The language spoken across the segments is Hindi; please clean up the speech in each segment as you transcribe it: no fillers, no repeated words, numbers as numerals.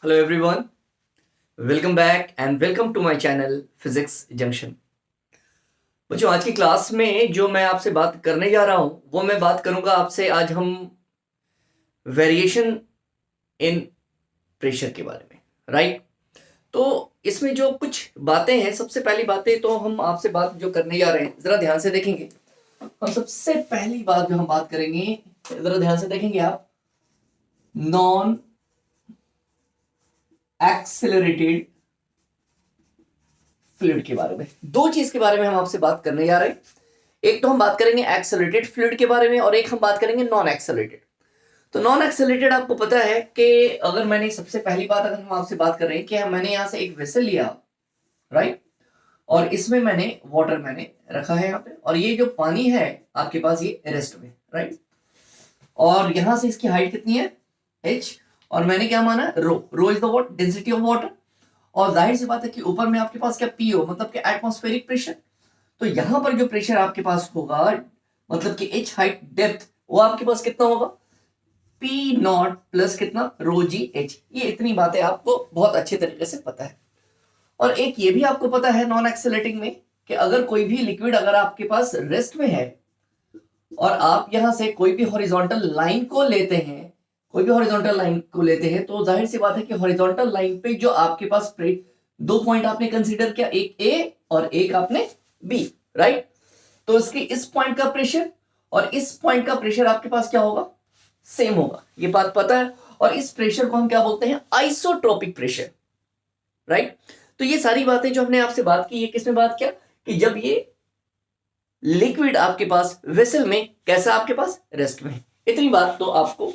Hello everyone, welcome back and welcome to my channel Physics Junction। बच्चों आज की क्लास में जो मैं आपसे बात करने जा रहा हूं वो मैं बात करूंगा आपसे आज हम वेरिएशन इन प्रेशर के बारे में, राइट। तो इसमें जो कुछ बातें हैं, सबसे पहली बातें तो हम आपसे बात जो करने जा रहे हैं जरा ध्यान से देखेंगे। हम सबसे पहली बात जो हम बात करेंगे, जरा ध्यान से देखेंगे आप, नॉन एक्सेलरेटेड फ्लूइड के बारे में। दो चीज के बारे में हम आपसे बात करने जा रहे हैं। एक तो हम बात करेंगे एक्सेलरेटेड फ्लूइड के बारे में और एक हम बात करेंगे नॉन एक्सेलरेटेड। तो नॉन एक्सेलरेटेड आपको पता है कि अगर मैंने सबसे पहली बात अगर हम आपसे बात कर रहे हैं कि मैंने यहां से एक वेसल लिया, राइट, और इसमें मैंने वाटर मैंने रखा है यहाँ पे, और ये जो पानी है आपके पास ये रेस्ट में, राइट, और यहां से इसकी हाइट कितनी है h, और मैंने क्या माना rho is the what, density of water, और जाहिर सी बात है कि ऊपर में आपके पास क्या पीओ मतलब कि एटमॉस्फेरिक प्रेशर। तो यहां पर जो प्रेशर आपके पास होगा मतलब कि h हाइट डेप्थ वो आपके पास कितना होगा, पी नॉट प्लस कितना रो जी एच। ये इतनी बातें आपको बहुत अच्छे तरीके से पता है। और एक ये भी आपको पता है नॉन एक्सेलरेटिंग में कि अगर कोई भी लिक्विड अगर आपके पास रेस्ट में है और आप यहां से कोई भी हॉरिजॉन्टल लाइन को लेते हैं, तो जाहिर सी बात है कि हॉरिजॉन्टल लाइन पे जो आपके पास दो पॉइंट आपने कंसीडर किया, एक ए और एक आपने बी, राइट। तो इसके इस पॉइंट का प्रेशर और इस पॉइंट का प्रेशर आपके पास क्या होगा, सेम होगा, ये बात पता है। और इस प्रेशर को हम क्या बोलते हैं, आइसोट्रोपिक प्रेशर, राइट। तो ये सारी बातें जो हमने आपसे बात की, ये किसमें बात किया कि जब ये लिक्विड आपके पास वेसल में कैसा आपके पास रेस्ट में। इतनी बात तो आपको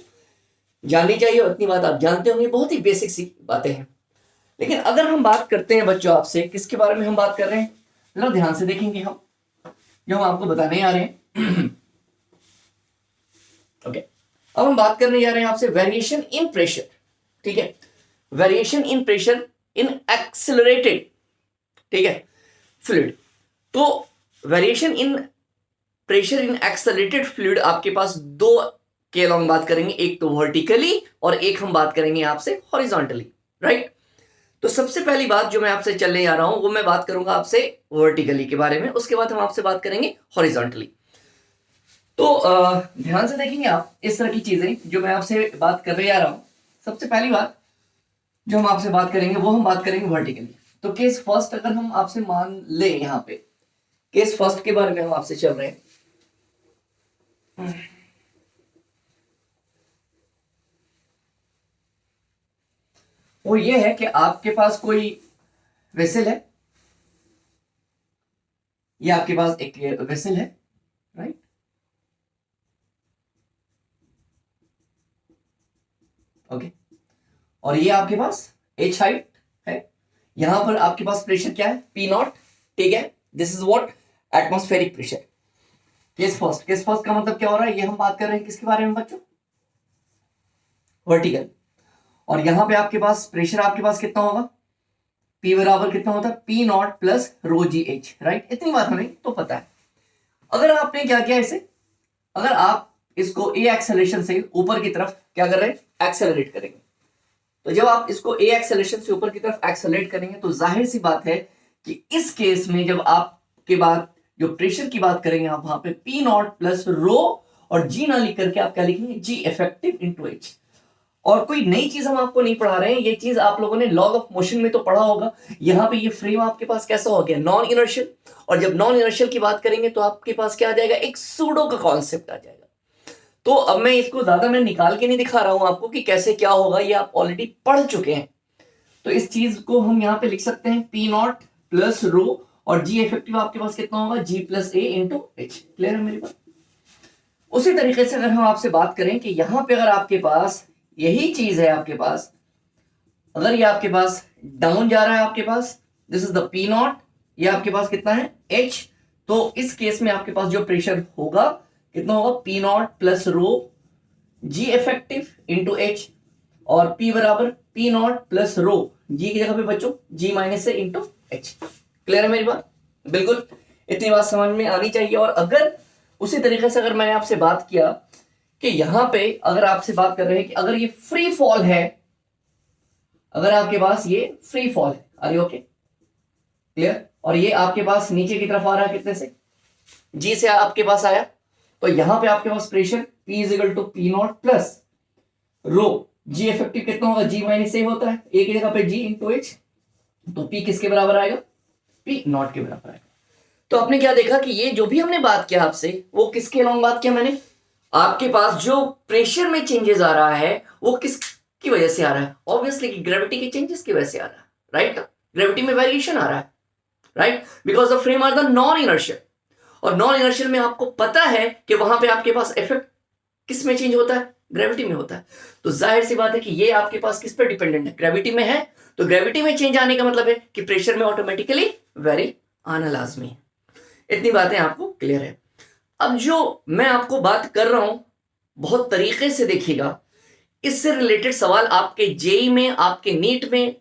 जाननी चाहिए और इतनी बात आप जानते होंगे, बहुत ही बेसिक सी बातें हैं। लेकिन अगर हम बात करते हैं बच्चों आपसे, किसके बारे में हम बात कर रहे हैं, जरा ध्यान से देखेंगे हम जो हम आपको बताने आ रहे हैं। ओके, अब हम बात करने जा रहे हैं आपसे वेरिएशन इन प्रेशर, ठीक है, variation in pressure in accelerated, ठीक है, फ्लूइड। तो variation in pressure in accelerated fluid आपके पास दो के अलॉन्ग बात करेंगे, एक तो वर्टिकली और एक हम बात करेंगे आपसे हॉरिजॉन्टली, राइट। तो सबसे पहली बात जो मैं आपसे चलने जा रहा हूं वो मैं बात करूंगा आपसे वर्टिकली के बारे में, उसके बाद हम आपसे बात करेंगे हॉरिजॉन्टली। तो ध्यान से देखेंगे आप इस तरह की चीजें जो मैं आपसे बात करने जा रहा हूं। सबसे पहली बात जो हम आपसे बात करेंगे वो हम बात करेंगे वर्टिकली। तो केस फर्स्ट अगर हम आपसे मान ले, यहां पे केस फर्स्ट के बारे में हम आपसे चल रहे हैं। वो ये है कि आपके पास कोई वेसल है, ये आपके पास एक वेसल है, राइट, ओके, और ये आपके पास h हाइट है, यहां पर आपके पास प्रेशर क्या है, P नॉट, ठीक है, this is what atmospheric pressure. Case first का मतलब क्या हो रहा है, ये हम बात कर रहे हैं किसके बारे में बच्चों, वर्टिकल। और यहां पे आपके पास प्रेशर आपके पास कितना होगा, P बराबर कितना होता है, P not plus rho g H, right. इतनी बात हमें तो पता है। अगर आपने क्या किया इसे, अगर आप इसको ए एक्सेलरेशन से ऊपर की तरफ क्या कर रहे हैं, एक्सेलरेट करेंगे, तो जब आप इसको ए एक्सेलरेशन से ऊपर की तरफ एक्सेलरेट करेंगे तो जाहिर सी बात है कि इस केस में जब आपके बाद जो प्रेशर की बात करेंगे आप वहां पे P नॉट प्लस रो और जी ना लिख करके आप क्या लिखेंगे, जी इफेक्टिव इंटू एच। और कोई नई चीज हम आपको नहीं पढ़ा रहे हैं, ये चीज आप लोगों ने लॉज ऑफ मोशन में तो पढ़ा होगा। यहाँ पे ये फ्रेम आपके पास कैसा हो गया, नॉन इनर्शियल, और जब नॉन इनर्शियल की बात करेंगे तो आपके पास क्या आ जाएगा, एक सूडो का कॉन्सेप्ट आ जाएगा। तो अब मैं इसको ज्यादा मैं निकाल के नहीं दिखा रहा हूं आपको कि कैसे क्या होगा, ये आप ऑलरेडी पढ़ चुके हैं। तो इस चीज को हम यहाँ पे लिख सकते हैं P नॉट प्लस रो और जी इफेक्टिव आपके पास कितना होगा, G प्लस ए इंटू एच। क्लियर है मेरी बात। उसी तरीके से अगर हम आपसे बात करें कि यहां पे अगर आपके पास यही चीज है, आपके पास अगर ये आपके पास डाउन जा रहा है, आपके पास this is the P naught, ये आपके पास कितना है H, तो इस केस में आपके पास जो प्रेशर होगा कितना होगा, P not plus rho g effective into h, और P बराबर P not plus rho g की जगह पे बच्चों G माइनस से इंटू एच। क्लियर है मेरी बात, बिल्कुल इतनी बात समझ में आनी चाहिए। और अगर उसी तरीके से अगर मैंने आपसे बात किया कि यहां पे अगर आपसे बात कर रहे हैं कि अगर ये फ्री फॉल है अगर आपके पास ये फ्री फॉल है, आर यू ओके, क्लियर, और ये आपके पास नीचे की तरफ आ रहा है कितने से, जी से आपके पास आया, तो यहां पे आपके पास pressure P is equal to P not plus rho g effective कितना होगा, जी माइनस ए होता है, एक जगह पे जी इंटू एच, तो P किसके बराबर आएगा, P नॉट के बराबर आएगा। तो आपने क्या देखा कि ये जो भी हमने बात किया आपसे वो किसके अलोंग बात किया मैंने, आपके पास जो प्रेशर में चेंजेस आ रहा है वो किसकी वजह से आ रहा है, ऑब्वियसली कि ग्रेविटी के चेंजेस की वजह से आ रहा है, राइट, ग्रेविटी में वेरिएशन आ रहा है, right, because the frame are the non inertial, और नॉन इनर्शियल में आपको पता है कि वहां पे आपके पास इफेक्ट किस में चेंज होता है, ग्रेविटी में होता है, तो जाहिर सी बात है कि ये आपके पास किस पे डिपेंडेंट है, ग्रेविटी में है, तो ग्रेविटी में चेंज आने का मतलब है कि प्रेशर में ऑटोमेटिकली वेरी आना लाजमी है। इतनी बातें आपको क्लियर है। अब जो मैं आपको बात कर रहा हूं बहुत तरीके से देखिएगा, इससे रिलेटेड सवाल आपके जेई में, आपके नीट में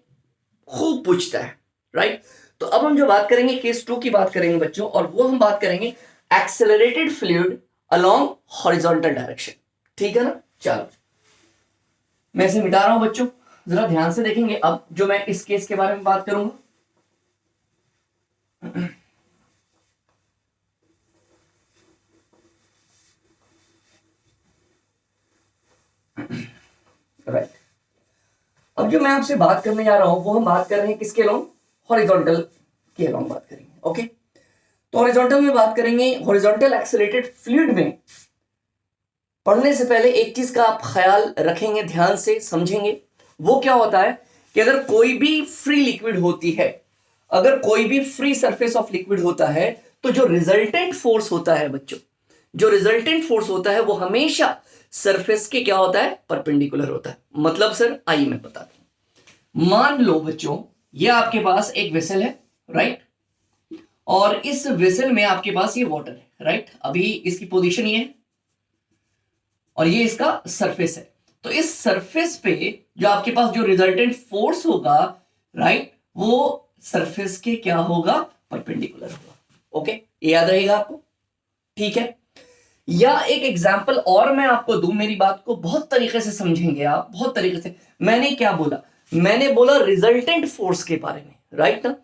खूब पूछता है, राइट। तो अब हम जो बात करेंगे केस 2 की बात करेंगे बच्चों, और वो हम बात करेंगे accelerated fluid along horizontal direction, ठीक है ना। चलो मैं इसे मिटा रहा हूं बच्चों, जरा ध्यान से देखेंगे अब जो मैं इस केस के बारे में बात करूंगा। राइट, अब जो मैं आपसे बात करने जा रहा हूं वो हम बात कर रहे हैं किसके अलोंग, हॉरिजॉन्टल के अलोंग बात करेंगे, ओके। तो हॉरिजॉन्टल में बात करेंगे, हॉरिजॉन्टल एक्सेलरेटेड फ्लूइड में पढ़ने से पहले एक चीज का आप ख्याल रखेंगे, ध्यान से समझेंगे, वो क्या होता है कि अगर कोई भी फ्री लिक्विड होती है, अगर कोई भी फ्री सरफेस ऑफ लिक्विड होता है, तो जो रिजल्टेंट फोर्स होता है बच्चों, जो रिजल्टेंट फोर्स होता है वो हमेशा सरफेस के क्या होता है, परपेंडिकुलर होता है। मतलब सर आइए मैं बता दूं, मान लो बच्चों ये आपके पास एक वेसल है, राइट, और इस वेसल में आपके पास ये वाटर है, राइट, अभी इसकी पोजीशन ये है और ये इसका सरफेस है, तो इस सरफेस पे जो आपके पास जो रिजल्टेंट फोर्स होगा, राइट, वो सरफेस के क्या होगा, परपेंडिकुलर होगा, ओके, ये याद रहेगा आपको, ठीक है। या एक एग्जांपल और मैं आपको दूं, मेरी बात को बहुत तरीके से समझेंगे आप, बहुत तरीके से। मैंने क्या बोला, मैंने बोला रिजल्टेंट फोर्स के बारे में, राइट ना।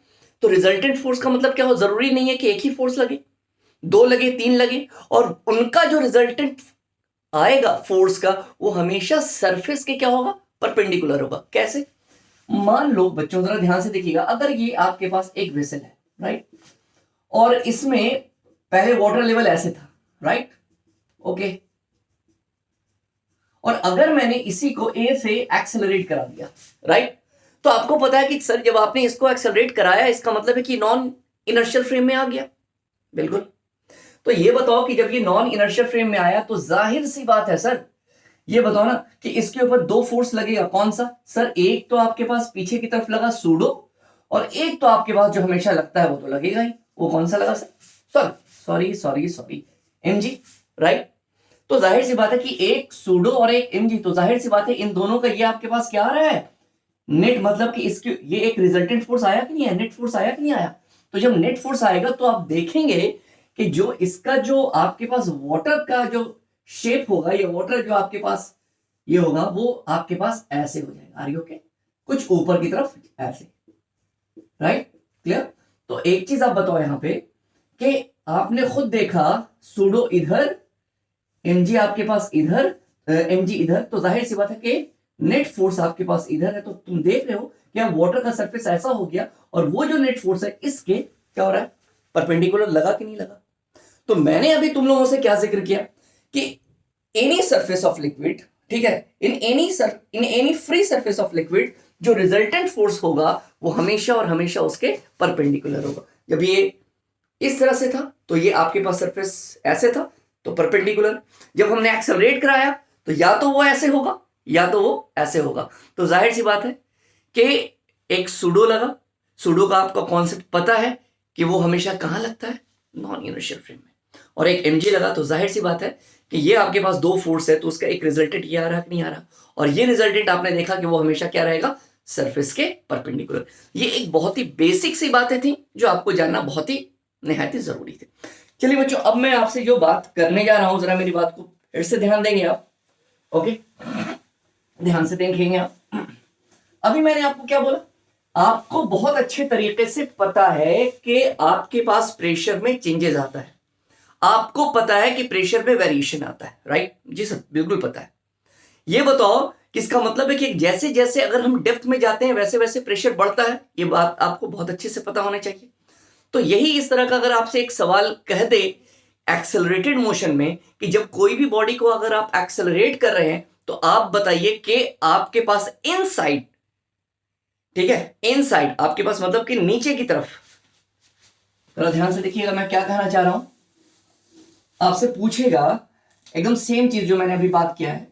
तो रिजल्टेंट फोर्स का मतलब क्या हो, जरूरी नहीं है कि एक ही फोर्स लगे, 2 लगे, 3 लगे, और उनका जो रिजल्टेंट आएगा फोर्स का वो हमेशा सरफेस के क्या होगा, परपेंडिकुलर होगा। कैसे, मान लो बच्चों जरा ध्यान से देखिएगा, अगर ये आपके पास एक वेसल है, राइट, और इसमें पहले वाटर लेवल ऐसे था, राइट, ओके, और अगर मैंने इसी को ए से एक्सेलरेट करा दिया, राइट, तो आपको पता है कि सर जब आपने इसको एक्सेलरेट कराया इसका मतलब है कि नॉन इनर्शियल फ्रेम में आ गया, बिल्कुल। तो ये बताओ कि जब ये नॉन इनर्शियल फ्रेम में आया तो जाहिर सी बात है सर, ये बताओ ना कि इसके ऊपर 2 फोर्स लगेगा, कौन सा सर, एक तो आपके पास पीछे की तरफ लगा सूडो, और एक तो आपके पास जो हमेशा लगता है वो तो लगेगा ही, वो कौन सा लगा सर, सॉरी एमजी, राइट। तो जाहिर सी बात है कि एक सूडो और एक एमजी, तो जाहिर सी बात है इन दोनों का ये आपके पास क्या आ रहा है, नेट, मतलब कि इसके ये एक रिजल्टेंट फोर्स आया कि नहीं आया, नेट फोर्स आया कि नहीं आया। तो जब नेट फोर्स आएगा तो आप देखेंगे कि जो इसका जो आपके पास वाटर का जो शेप होगा, या वाटर जो आपके पास ये होगा, वो आपके पास ऐसे हो जाएगा, आर यू ओके, कुछ ऊपर की तरफ ऐसे, राइट, क्लियर। तो एक चीज आप बताओ यहां पे कि आपने खुद देखा सूडो इधर, एमजी आपके पास इधर, एमजी इधर, तो जाहिर सी बात है कि नेट फोर्स आपके पास इधर है, तो तुम देख रहे हो कि अब वाटर का सरफेस ऐसा हो गया, और वो जो नेट फोर्स है इसके क्या हो रहा है, परपेंडिकुलर लगा कि नहीं लगा। तो मैंने अभी तुम लोगों से क्या जिक्र किया कि एनी सरफेस ऑफ लिक्विड, ठीक है, in any free surface of liquid जो रिजल्टेंट फोर्स होगा वो हमेशा और हमेशा उसके परपेंडिकुलर होगा। जब ये इस तरह से था तो ये आपके पास सरफेस ऐसे था, तो परपेंडिकुलर। जब हमने एक्सेलरेट कराया तो या तो वो ऐसे होगा या तो वो ऐसे होगा। तो जाहिर सी बात है कि एक सूडो लगा, सूडो का आपका कॉन्सेप्ट पता है कि वो हमेशा कहां लगता है, नॉन इनर्शियल फ्रेम में, और एक एमजी लगा, तो जाहिर सी बात है कि ये आपके पास 2 फोर्स है, तो उसका एक रिजल्टेंट ये आ रहा कि नहीं आ रहा, और ये रिजल्टेंट आपने देखा कि वो हमेशा क्या रहेगा, सरफेस के परपेंडिकुलर। ये एक बहुत ही बेसिक सी बातें थी जो आपको जानना बहुत ही निहायत ही जरूरी थी। चलिए बच्चों, अब मैं आपसे जो बात करने जा रहा हूं, जरा मेरी बात को फिर से ध्यान देंगे आप, ओके, ध्यान से देखेंगे आप। अभी मैंने आपको क्या बोला, आपको बहुत अच्छे तरीके से पता है कि आपके पास प्रेशर में चेंजेस आता है, आपको पता है कि प्रेशर में वेरिएशन आता है, राइट? जी सर, बिल्कुल पता है। ये बताओ कि इसका मतलब है कि जैसे जैसे अगर हम डेप्थ में जाते हैं वैसे वैसे प्रेशर बढ़ता है, ये बात आपको बहुत अच्छे से पता होना चाहिए। तो यही इस तरह का अगर आपसे एक सवाल कह दे एक्सेलरेटेड मोशन में कि जब कोई भी बॉडी को अगर आप एक्सेलरेट कर रहे हैं तो आप बताइए कि आपके पास इनसाइड, ठीक है, इनसाइड आपके पास मतलब कि नीचे की तरफ, थोड़ा ध्यान से देखिएगा मैं क्या कहना चाह रहा हूं। आपसे पूछेगा एकदम सेम चीज जो मैंने अभी बात किया है,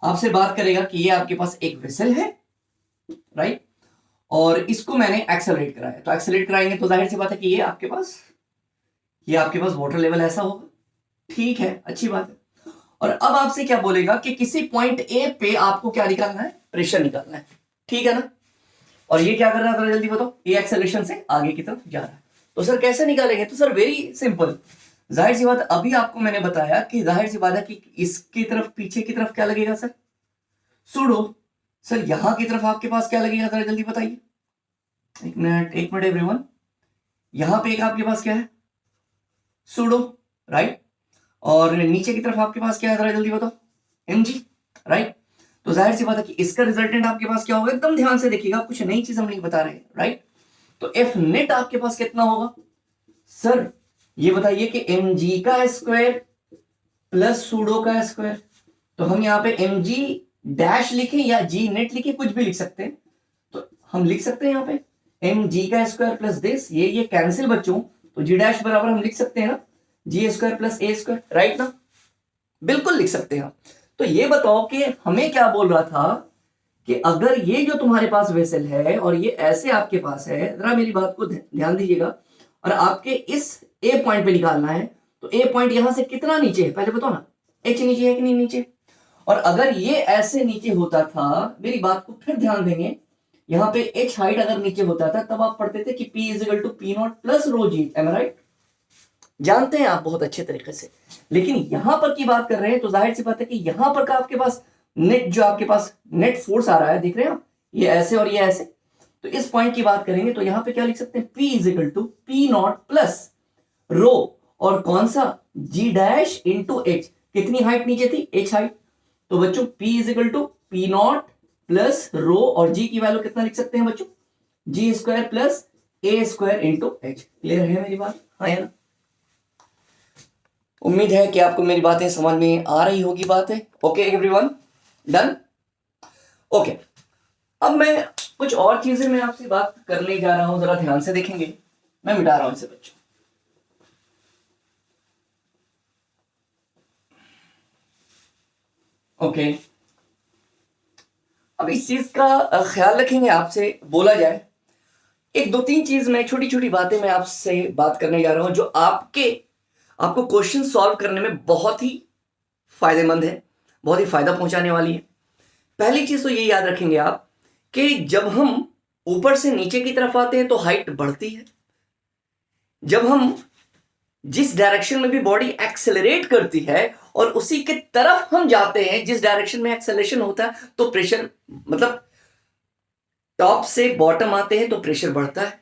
आपसे बात करेगा कि ये आपके पास एक वेसल है, राइट, और इसको मैंने एक्सेलरेट कराया, तो एक्सेलरेट कराएंगे तो जाहिर सी बात है कि ये आपके पास वाटर लेवल ऐसा होगा, ठीक है, अच्छी बात है। और अब आपसे क्या बोलेगा कि किसी पॉइंट ए पे आपको क्या निकालना है, प्रेशर निकालना है, ठीक है ना। और ये क्या कर रहा है जल्दी बताओ, ये एक्सेलरेशन से आगे की तरफ जा रहा है, तो सर कैसे निकालेंगे, तो सर वेरी सिंपल, जाहिर सी बात अभी आपको मैंने बताया कि जाहिर सी बात है कि इसकी तरफ पीछे की तरफ क्या लगेगा सर, सुडो। सर यहां की तरफ आपके पास क्या लगेगा जरा जल्दी बताइए, एक मिनट एवरीवन, यहां पे एक आपके पास क्या है, सुडो, राइट, और नीचे की तरफ आपके पास क्या है जरा जल्दी बताओ, mg, राइट। तो जाहिर सी बात है कि इसका रिजल्टेंट आपके पास क्या होगा, एकदम ध्यान से देखिएगा, कुछ नई चीज हम नहीं बता रहे हैं, राइट। तो एफ नेट आपके पास कितना होगा सर, ये बताइए कि mg का स्क्वायर प्लस सूडो का स्क्वायर, तो हम यहाँ पे mg डैश लिखें या g नेट लिखें, कुछ भी लिख सकते हैं, तो हम लिख सकते हैं यहाँ पे mg का स्क्वायर प्लस दिस, ये कैंसिल बच्चों, तो g डैश बराबर हम लिख सकते हैं ना जी स्क्वायर प्लस ए स्क्वायर, राइट ना, बिल्कुल लिख सकते हैं। तो ये बताओ कि हमें क्या बोल रहा था कि अगर ये जो तुम्हारे पास वेसल है और ये ऐसे आपके पास है, जरा मेरी बात को ध्यान दीजिएगा, और आपके इस ए पॉइंट पे निकालना है, तो ए पॉइंट यहां से कितना नीचे है पहले बताओ ना, एच नीचे है कि नहीं नीचे, और अगर ये ऐसे नीचे होता था, मेरी बात को फिर ध्यान देंगे, यहाँ पे एच हाइट अगर नीचे होता था तब आप पढ़ते थे कि P is to P not plus rho g, um right, जानते हैं आप बहुत अच्छे तरीके से। लेकिन यहां पर की बात कर रहे हैं तो जाहिर सी बात है कि यहां पर का आपके पास नेट, जो आपके पास नेट फोर्स आ रहा है, देख रहे हैं आप, ये ऐसे और ये ऐसे, तो इस पॉइंट की बात करेंगे तो यहां पे क्या लिख सकते हैं, P is to P not plus rho, और कौन सा, G डैश इंटू एच, कितनी हाइट नीचे थी, H हाइट, तो बच्चों P is to P not plus rho, और G की वैल्यू कितना लिख सकते हैं बच्चों, G स्क्वायर प्लस ए स्क्वायर इंटू एच। क्लियर है मेरी बात, हाँ है ना। उम्मीद है कि आपको मेरी बातें समझ में आ रही होगी बातें, ओके एवरीवन, डन, ओके। अब मैं कुछ और चीजें मैं आपसे बात करने जा रहा हूं, जरा ध्यान से देखेंगे, मैं मिटा रहा हूं इसे बच्चों, ओके। अब इस चीज का ख्याल रखेंगे, आपसे बोला जाए, एक दो तीन चीज मैं छोटी छोटी बातें मैं आपसे बात करने जा रहा हूं जो आपको क्वेश्चन सॉल्व करने में बहुत ही फायदेमंद है, बहुत ही फायदा पहुंचाने वाली है। पहली चीज तो ये याद रखेंगे आप कि जब हम ऊपर से नीचे की तरफ आते हैं तो हाइट बढ़ती है, जब हम जिस डायरेक्शन में भी बॉडी एक्सेलरेट करती है और उसी के तरफ हम जाते हैं जिस डायरेक्शन में एक्सेलरेशन होता है, तो प्रेशर, मतलब टॉप से बॉटम आते हैं तो प्रेशर बढ़ता है।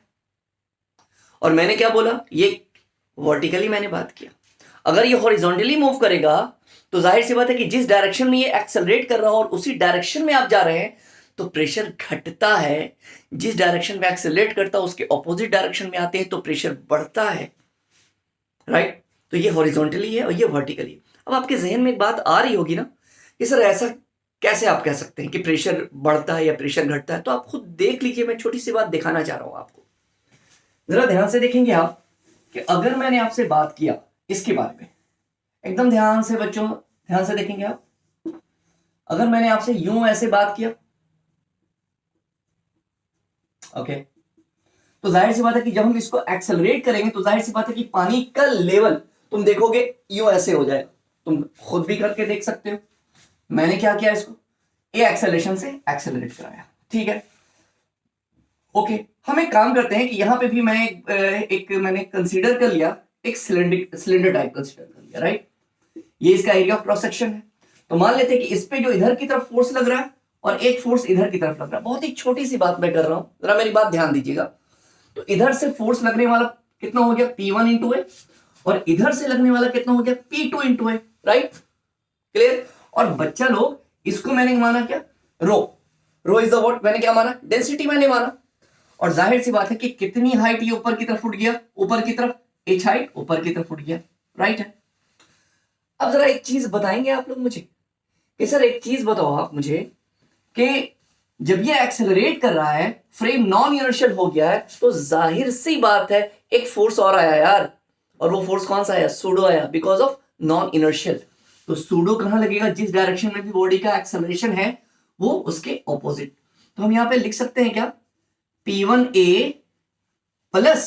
और मैंने क्या बोला, ये वर्टिकली मैंने बात किया, अगर ये हॉरिजॉन्टली मूव करेगा तो जाहिर सी बात है कि जिस डायरेक्शन में ये एक्सेलरेट कर रहा हो और उसी डायरेक्शन में आप जा रहे हैं तो प्रेशर घटता है, जिस डायरेक्शन में एक्सेलरेट करता है उसके ऑपोजिट डायरेक्शन में आते हैं तो प्रेशर बढ़ता है, राइट। तो ये हॉरिजॉन्टली है और ये वर्टिकली। अब आपके जहन में एक बात आ रही होगी ना कि सर ऐसा कैसे आप कह सकते हैं कि प्रेशर बढ़ता है या प्रेशर घटता है, तो आप खुद देख लीजिए, मैं छोटी सी बात दिखाना चाह रहा हूं आपको, जरा ध्यान से देखेंगे आप कि अगर मैंने आपसे बात किया इसके बारे में, एकदम ध्यान से बच्चों, ध्यान से देखेंगे आप, अगर मैंने आपसे यूं ऐसे बात किया, ओके, तो जाहिर सी बात है कि जब हम इसको एक्सेलरेट करेंगे तो जाहिर सी बात है कि पानी का लेवल तुम देखोगे यूं ऐसे हो जाएगा, तुम खुद भी करके देख सकते हो। मैंने क्या किया, इसको ए एक्सेलरेशन से एक्सेलरेट कराया, ठीक है, ओके। हम एक काम करते हैं कि यहां पे भी मैं मैंने कंसीडर कर लिया, एक सिलेंडर टाइप कंसीडर कर लिया, राइट। ये इसका एरिया ऑफ क्रॉस सेक्शन है, तो मान लेते हैं कि इस पे जो इधर की तरफ फोर्स लग रहा है और एक फोर्स इधर की तरफ लग रहा है। बहुत ही छोटी सी बात मैं कर रहा हूं, जरा मेरी बात ध्यान दीजिएगा। तो इधर से फोर्स लगने वाला कितना हो गया P1 इंटू ए, और इधर से लगने वाला कितना हो गया P2 इंटू ए, राइट, क्लियर। और बच्चा लोग इसको मैंने माना क्या, रो, रो इज द व्हाट, मैंने क्या माना, डेंसिटी मैंने माना। और जाहिर सी बात है कि कितनी हाइट ये ऊपर की तरफ उठ गया, ऊपर की तरफ, h हाइट ऊपर की तरफ उठ गया, राइट है। अब जरा एक चीज बताएंगे आप लोग मुझे कि सर एक चीज बताओ आप मुझे कि जब ये एक्सेलरेट कर रहा है, फ्रेम नॉन इनर्शियल हो गया है, तो जाहिर सी बात है एक फोर्स और आया यार, और वो फोर्स कौन सा आया, सूडो आया, बिकॉज ऑफ नॉन इनर्शियल। तो सूडो कहां लगेगा, जिस डायरेक्शन में भी बॉडी का एक्सेलरेशन है वो उसके ऑपोजिट। तो हम यहां पे लिख सकते हैं क्या, P1A plus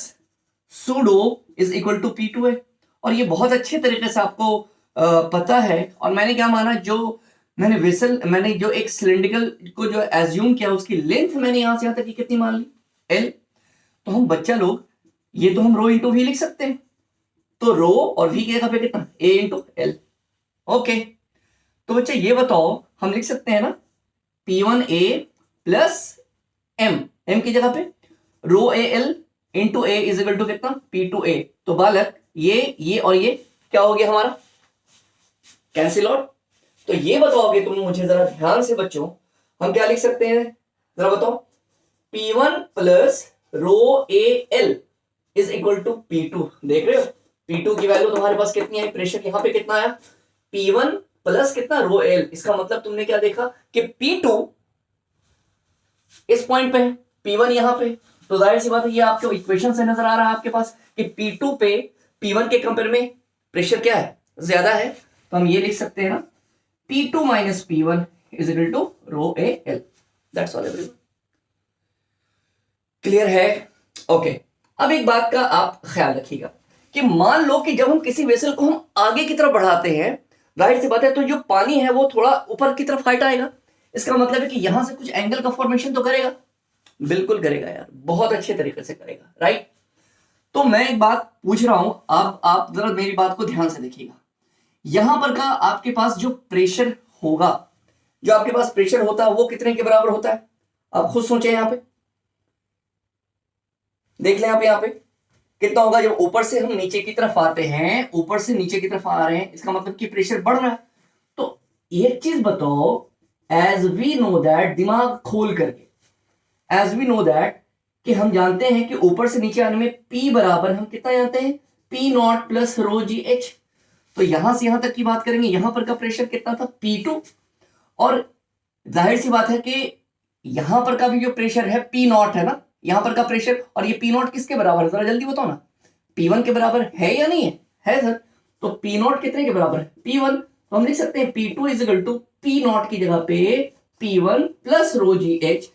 pseudo is equal to P2A। और ये बहुत अच्छे तरीके से आपको पता है। और मैंने क्या माना, जो मैंने वेसल, मैंने जो एक सिलेंड्रिकल को जो एज्यूम किया, उसकी लेंथ मैंने यहां से यहां तक की कितनी मान ली, L। तो हम बच्चा लोग ये तो हम रो इंटू वी लिख सकते हैं। तो रो और वी की जगह पे कितना, A इंटू L। ओके, तो बच्चा ये बताओ, हम लिख सकते हैं ना P1A प्लस M की जगह पे rho AL into A is equal to कितना, P2A। तो बालक ये और ये क्या हो गया हमारा, कैंसिल आउट। तो ये बताओगे तुम मुझे जरा ध्यान से बच्चों, हम क्या लिख सकते हैं, जरा बताओ, P1 plus rho AL is equal to P2। देख रहे हो P2 की वैल्यू तुम्हारे पास कितनी है, प्रेशर यहां पे कितना आया, P1 प्लस कितना, रो L। इसका मतलब तुमने क्या देखा कि P2 इस पॉइंट पे है, P1 यहां पे। तो जाहिर सी बात है ये आपको इक्वेशन से नजर आ रहा है आपके पास कि P2 पे P1 के कंपेयर में प्रेशर क्या है, ज्यादा है। तो हम ये लिख सकते हैं ना, P2 minus P1 is equal to rho AL। That's all everyone, clear है। ओके, अब एक बात का आप ख्याल रखिएगा कि मान लो कि जब हम किसी वेसल को हम आगे की तरफ बढ़ाते हैं, जाहिर सी बात है तो जो पानी है वो थोड़ा ऊपर की तरफ हाइट आएगा। इसका मतलब है कि यहां से कुछ एंगल का फॉर्मेशन तो करेगा, बिल्कुल करेगा यार, बहुत अच्छे तरीके से करेगा, राइट। तो मैं एक बात पूछ रहा हूं, आप जरा मेरी बात को ध्यान से देखिएगा। यहां पर का आपके पास जो प्रेशर होगा, जो आपके पास प्रेशर होता है वो कितने के बराबर होता है, आप खुद सोचें। यहां पे देख लें, यहां पे कितना होगा, जब ऊपर से हम नीचे की तरफ आते हैं, ऊपर से नीचे की तरफ आ रहे हैं, इसका मतलब कि प्रेशर बढ़ रहा है। तो एक चीज बताओ, एज वी नो दैट, दिमाग खोल करके, एज वी नो दैट कि हम जानते हैं कि ऊपर से नीचे आने में P बराबर हम कितना जानते हैं, P not plus row GH। तो यहां से यहां तक की बात करेंगे, यहां पर का प्रेशर कितना था, P2। और जाहिर सी बात है कि यहां पर का भी जो प्रेशर है P नॉट है ना, यहां पर का प्रेशर, और ये P नॉट किसके बराबर है, जरा जल्दी बताओ ना, P1 के बराबर है या नहीं है सर। तो P नॉट कितने के बराबर है, P1। तो हम लिख सकते हैं P2 is equal to P naught की जगह पे P1 प्लस रो GH।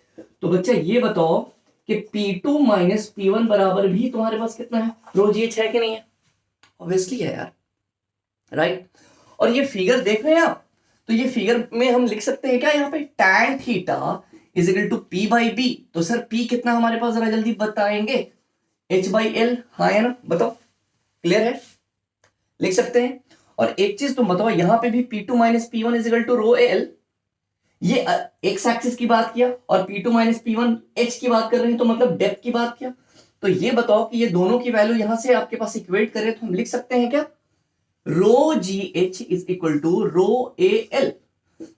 तो बच्चा ये बताओ कि P2 माइनस P1 बराबर भी तुम्हारे पास कितना है, रो GH है कि नहीं है, ऑब्वियसली है यार, राइट। और ये फिगर देख रहे हैं आप, तो ये फिगर में हम लिख सकते हैं क्या, यहाँ पे tan theta is equal to P by B। तो सर P कितना हमारे पास, जरा जल्दी बताएंगे, H बाई L, हाँ है ना, बताओ, क्लियर है, लिख सकते हैं। और एक चीज तुम बताओ, यहां पे भी P2 minus P1 is equal to rho AL, ये एक्स एक्सिस की बात किया, और P2 माइनस P1 H की बात कर रहे हैं, तो मतलब डेप्थ की बात किया। तो ये बताओ कि ये दोनों की वैल्यू यहां से आपके पास इक्वेट करें तो हम लिख सकते हैं क्या, rho GH is equal to rho AL।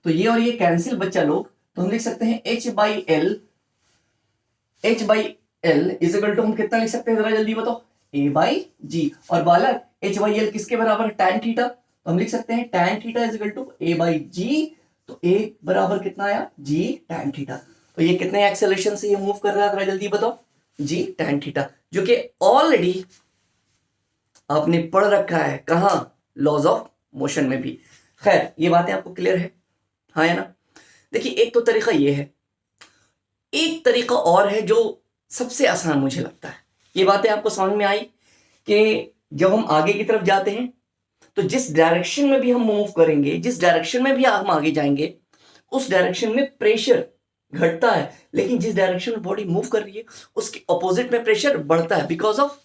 तो ये और ये कैंसिल बच्चा लोग, तो हम लिख सकते हैं H by L is equal to हम कितना लिख सकते हैं, जरा जल्दी बताओ, A बाई G। और बालक H बाई L किसके बराबर है, tan थीटा। तो हम लिख सकते हैं tan theta is equal to A by G। तो A बराबर कितना आया, G tan थीटा। तो ये कितने एक्सेलरेशन से ये मूव कर रहा है, जरा जल्दी बताओ, G tan थीटा, जो कि ऑलरेडी आपने पढ़ रखा है, कहां, लॉज ऑफ मोशन में भी। खैर ये बातें आपको क्लियर है, हाँ है ना। देखिए एक तो तरीका ये है, एक तरीका और है जो सबसे आसान मुझे लगता है। ये बातें आपको समझ में आई कि जब हम आगे की तरफ जाते हैं तो जिस डायरेक्शन में भी हम मूव करेंगे, जिस डायरेक्शन में भी हम आगे जाएंगे, उस डायरेक्शन में प्रेशर घटता है, लेकिन जिस डायरेक्शन में बॉडी मूव कर रही है उसके ऑपोजिट में प्रेशर बढ़ता है, बिकॉज ऑफ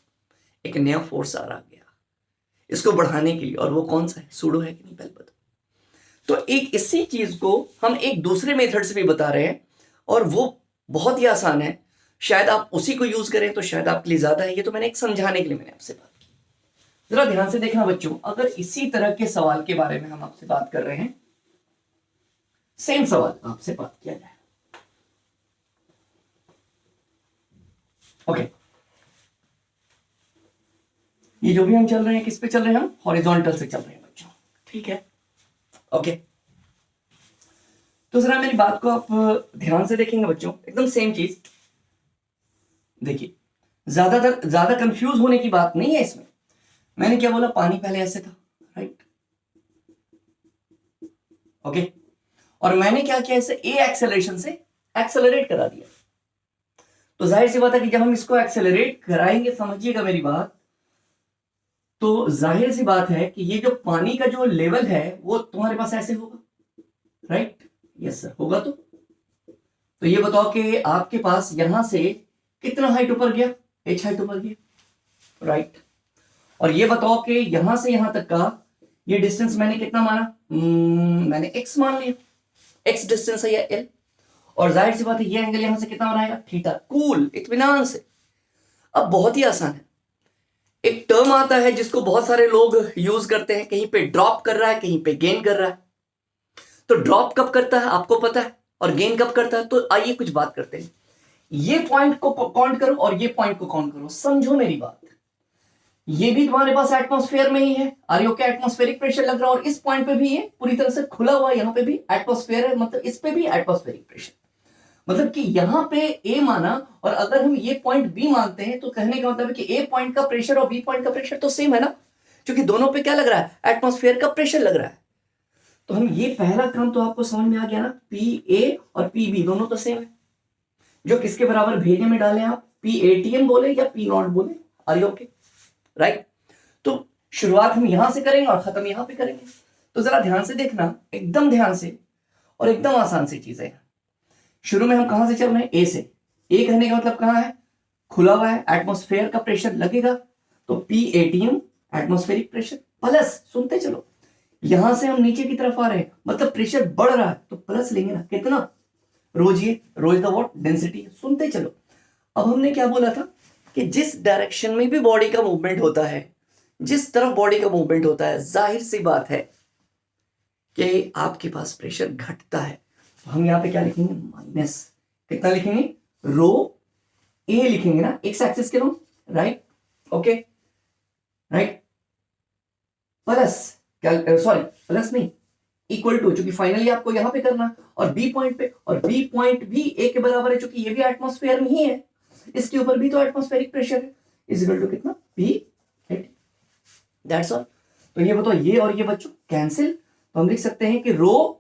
एक नया फोर्स आ रहा गया इसको बढ़ाने के लिए। और वो कौन सा है, सूडो है कि नहीं, पहले बताओ। तो एक इसी चीज को हम एक दूसरे मेथड से भी बता रहे हैं और वो बहुत ही आसान है। शायद आप उसी को यूज करें तो शायद आपके लिए ज्यादा है। ये तो मैंने एक समझाने के लिए मैंने आपसे बात की। जरा ध्यान से देखना बच्चों, अगर इसी तरह के सवाल के बारे में हम आपसे बात कर रहे हैं, सेम सवाल आपसे बात किया जाए। ओके, ये जो भी हम चल रहे हैं किस पे चल रहे हैं, हम हॉरिजॉन्टल से चल रहे हैं बच्चों, ठीक है। ओके, तो जरा मेरी बात को आप ध्यान से देखेंगे बच्चों, एकदम सेम चीज। देखिए, ज्यादा कंफ्यूज होने की बात नहीं है इसमें। मैंने क्या बोला, पानी पहले ऐसे था, राइट, ओके, और मैंने क्या किया, इसे ए एक्सेलरेशन से एक्सेलरेट करा दिया। तो जाहिर सी बात है कि जब हम इसको एक्सेलरेट कराएंगे, समझिएगा मेरी बात, तो जाहिर सी बात है कि ये जो पानी का जो लेवल है वो तुम्हारे पास ऐसे होगा, राइट, यस सर, होगा। तो ये बताओ कि आपके पास यहां से कितना हाइट ऊपर गया, h हाइट ऊपर गया, राइट। और ये बताओ कि यहां से यहां तक का ये डिस्टेंस मैंने कितना माना, मैंने x मान लिया, x डिस्टेंस है या l। और जाहिर सी बात है ये एंगल यहां से कितना बनाएगा, थीटा, कूल, इत्मीनान से। अब बहुत ही आसान है, एक टर्म आता है जिसको बहुत सारे लोग यूज करते हैं, कहीं पे ड्रॉप कर रहा है, कहीं पे गेन कर रहा है। तो ड्रॉप कब करता है आपको पता है, और गेन कब करता है। तो आइए कुछ बात करते हैं। ये पॉइंट को काउंट करो और ये पॉइंट को काउंट करो, समझो मेरी बात। ये भी तुम्हारे पास एटमॉस्फेयर में ही है, आर यू के एटमॉस्फेरिक प्रेशर लग रहा है, और इस पॉइंट पे भी ये पूरी तरह से खुला हुआ, यहां पे भी एटमॉस्फेयर है, मतलब इस पे भी एटमॉस्फेरिक प्रेशर। मतलब कि यहां पे ए माना, और अगर हम ये पॉइंट बी मानते हैं तो कहने का मतलब है कि ए पॉइंट का प्रेशर और बी पॉइंट का प्रेशर तो सेम है ना, क्योंकि दोनों पे क्या लग रहा है, एटमॉस्फेयर का प्रेशर लग रहा है। तो हम ये पहला काम तो आपको समझ में आ गया ना, पी ए और पी बी दोनों तो सेम है। जो किसके बराबर भेजने में डालें आप, पी एटीएम बोले या पी नॉट बोले, आर यू ओके, राइट। तो शुरुआत हम यहां से करेंगे और खत्म यहां पे करेंगे। तो जरा ध्यान से देखना, एकदम ध्यान से, और एकदम आसान सी चीज है। शुरू में हम कहां से चल रहे हैं, ए से। ए कहने का मतलब कहां है, खुला हुआ है, एटमॉस्फेयर का प्रेशर लगेगा, तो P ATM atmospheric pressure plus, सुनते चलो, यहां से हम नीचे की तरफ आ रहे हैं, मतलब प्रेशर बढ़ रहा है, तो प्लस लेंगे ना, कितना, रोज, ये रोज द व्हाट, डेंसिटी, सुनते चलो। अब हमने क्या बोला था कि जिस डायरेक्शन में भी बॉडी का मूवमेंट होता है, जिस तरफ बॉडी का मूवमेंट होता है, जाहिर सी बात है कि आपके पास प्रेशर घटता है। तो हम यहां पे क्या लिखेंगे, माइनस, कितना लिखेंगे, रो ए लिखेंगे ना, एक्स एक्सिस के लो, right, okay, right, plus, sorry plus नहीं, इक्वल टू, चूंकि फाइनली आपको यहां पे करना, और बी पॉइंट पे, और बी पॉइंट भी ए के बराबर है, चूंकि ये भी एटमॉस्फेयर में ही है, इसके ऊपर भी तो एटमॉस्फेरिक प्रेशर है, इज इक्वल टू कितना, पी एटी, दैट्स ऑल। तो ये बताओ, ये और ये बच्चों कैंसिल, तो हम लिख सकते हैं कि rho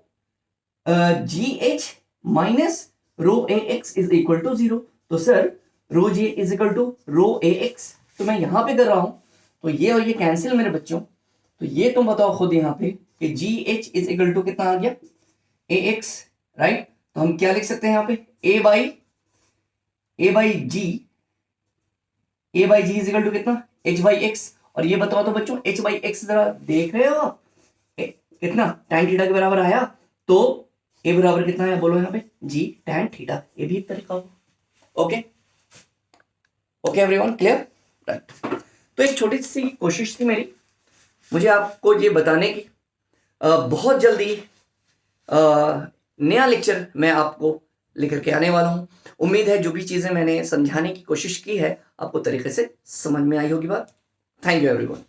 g h minus rho a x is equal to 0। तो sir rho g is equal to rho a x, तो मैं यहां पे कर रहा हूं, तो ये और ये कैंसिल मेरे बच्चों। तो ये तुम बताओ खुद यहां पे कि G H is equal to कितना आ गया, ए एक्स, राइट। तो हम क्या लिख सकते हैं यहां पे, a by g, a by g is equal to कितना, एच बाई एक्स। और ये बताओ तो बच्चों, एच बाई एक्स जरा देख रहे हो आप, कितना tan थीटा के बराबर आया, तो ए बराबर कितना है बोलो यहाँ पे, जी tan थीटा, ये भी एक तरीका होगा। Okay okay everyone, clear, right. तो एक छोटी सी कोशिश थी मेरी, मुझे आपको ये बताने की, बहुत जल्दी नया लेक्चर मैं आपको लेकर के आने वाला हूं। उम्मीद है जो भी चीजें मैंने समझाने की कोशिश की है आपको तरीके से समझ में आई होगी बात। Thank you everyone.